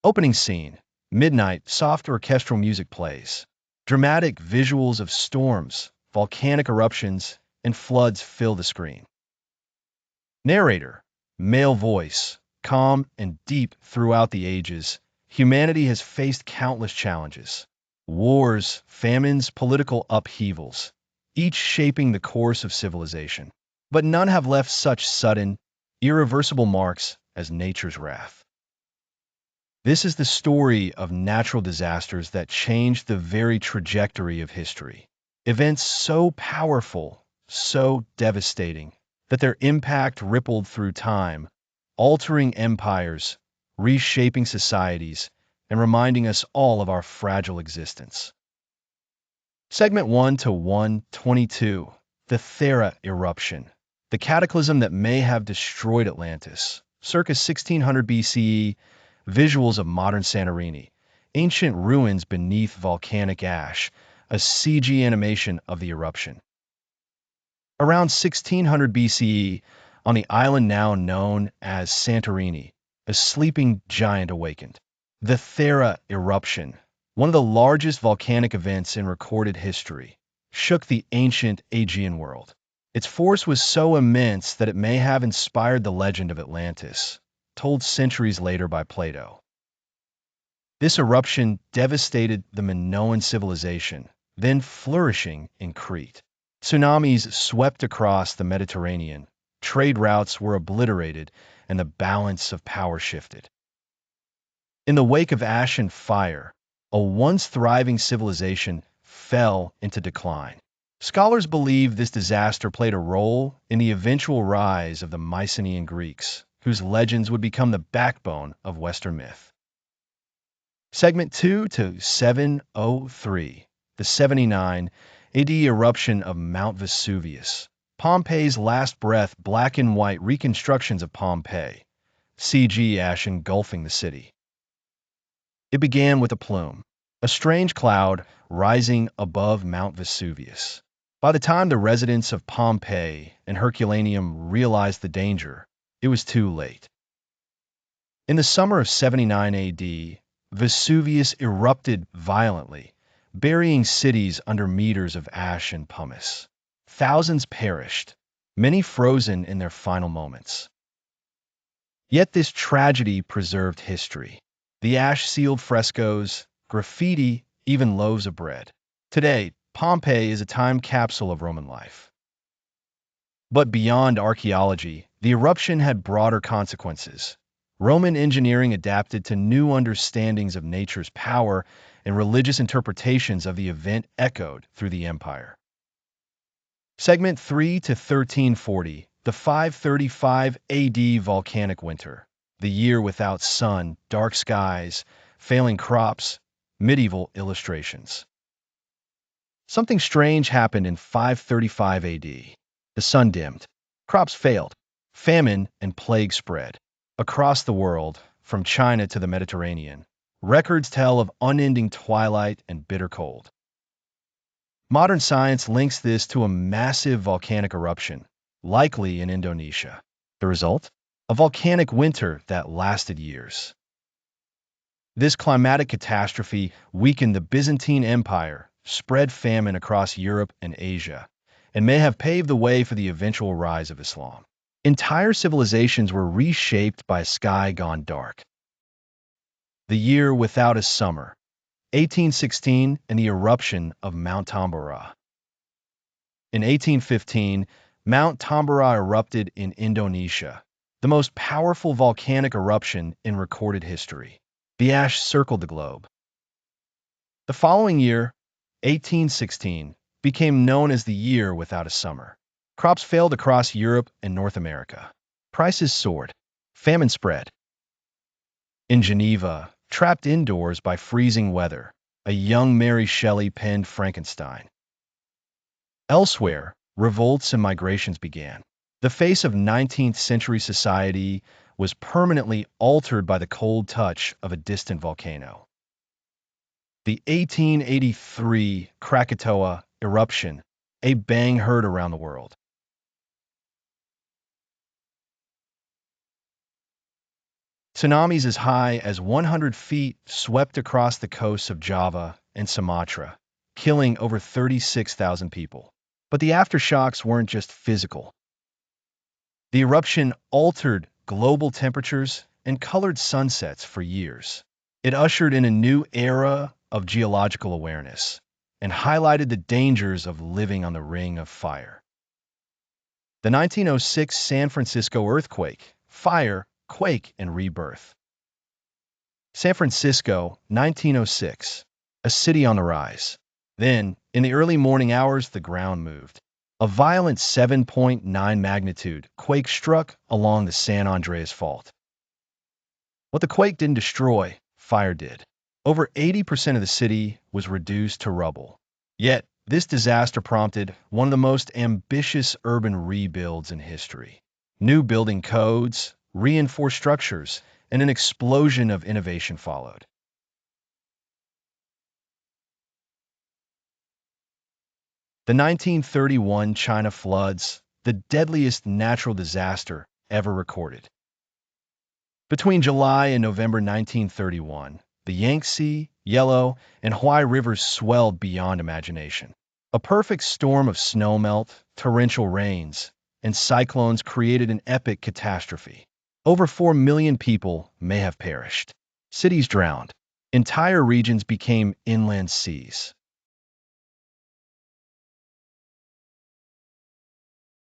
Opening scene. Midnight, soft orchestral music plays. Dramatic visuals of storms, volcanic eruptions, and floods fill the screen. Narrator. Male voice. Calm and deep throughout the ages, humanity has faced countless challenges. Wars, famines, political upheavals, each shaping the course of civilization. But none have left such sudden, irreversible marks as nature's wrath. This is the story of natural disasters that changed the very trajectory of history. Events so powerful, so devastating, that their impact rippled through time, altering empires, reshaping societies, and reminding us all of our fragile existence. Segment 1 to 122. The Thera Eruption. The cataclysm that may have destroyed Atlantis. Circa 1600 BCE, visuals of modern Santorini, ancient ruins beneath volcanic ash, a CG animation of the eruption. Around 1600 BCE, on the island now known as Santorini, a sleeping giant awakened. The Thera Eruption, one of the largest volcanic events in recorded history, shook the ancient Aegean world. Its force was so immense that it may have inspired the legend of Atlantis, told centuries later by Plato. This eruption devastated the Minoan civilization, then flourishing in Crete. Tsunamis swept across the Mediterranean, trade routes were obliterated, and the balance of power shifted. In the wake of ash and fire, a once thriving civilization fell into decline. Scholars believe this disaster played a role in the eventual rise of the Mycenaean Greeks, whose legends would become the backbone of Western myth. Segment 2 to 703. The 79 AD eruption of Mount Vesuvius. Pompeii's last breath, black and white reconstructions of Pompeii. CG ash engulfing the city. It began with a plume, a strange cloud rising above Mount Vesuvius. By the time the residents of Pompeii and Herculaneum realized the danger, it was too late. In the summer of 79 AD, Vesuvius erupted violently, burying cities under meters of ash and pumice. Thousands perished, many frozen in their final moments. Yet this tragedy preserved history. The ash-sealed frescoes, graffiti, even loaves of bread. Today, Pompeii is a time capsule of Roman life. But beyond archaeology, the eruption had broader consequences. Roman engineering adapted to new understandings of nature's power, and religious interpretations of the event echoed through the empire. Segment 3 to 1340, the 535 AD volcanic winter. The year without sun, dark skies, failing crops, medieval illustrations. Something strange happened in 535 AD. The sun dimmed, crops failed, famine and plague spread. Across the world, from China to the Mediterranean, records tell of unending twilight and bitter cold. Modern science links this to a massive volcanic eruption, likely in Indonesia. The result? A volcanic winter that lasted years. This climatic catastrophe weakened the Byzantine Empire, spread famine across Europe and Asia, and may have paved the way for the eventual rise of Islam. Entire civilizations were reshaped by a sky gone dark. The year without a summer, 1816, and the eruption of Mount Tambora. In 1815, Mount Tambora erupted in Indonesia, the most powerful volcanic eruption in recorded history. The ash circled the globe. The following year, 1816, became known as the year without a summer. Crops failed across Europe and North America. Prices soared. Famine spread. In Geneva, trapped indoors by freezing weather, a young Mary Shelley penned Frankenstein. Elsewhere, revolts and migrations began. The face of 19th century society was permanently altered by the cold touch of a distant volcano. The 1883 Krakatoa eruption, a bang heard around the world. Tsunamis as high as 100 feet swept across the coasts of Java and Sumatra, killing over 36,000 people. But the aftershocks weren't just physical. The eruption altered global temperatures and colored sunsets for years. It ushered in a new era of geological awareness and highlighted the dangers of living on the ring of fire. The 1906 San Francisco earthquake, fire, quake, and rebirth. San Francisco, 1906, a city on the rise. Then, in the early morning hours, the ground moved. A violent 7.9 magnitude quake struck along the San Andreas Fault. What the quake didn't destroy, fire did. Over 80% of the city was reduced to rubble. Yet, this disaster prompted one of the most ambitious urban rebuilds in history. New building codes, reinforced structures, and an explosion of innovation followed. The 1931 China floods, the deadliest natural disaster ever recorded. Between July and November 1931, the Yangtze, Yellow, and Huai rivers swelled beyond imagination. A perfect storm of snowmelt, torrential rains, and cyclones created an epic catastrophe. Over 4 million people may have perished. Cities drowned. Entire regions became inland seas.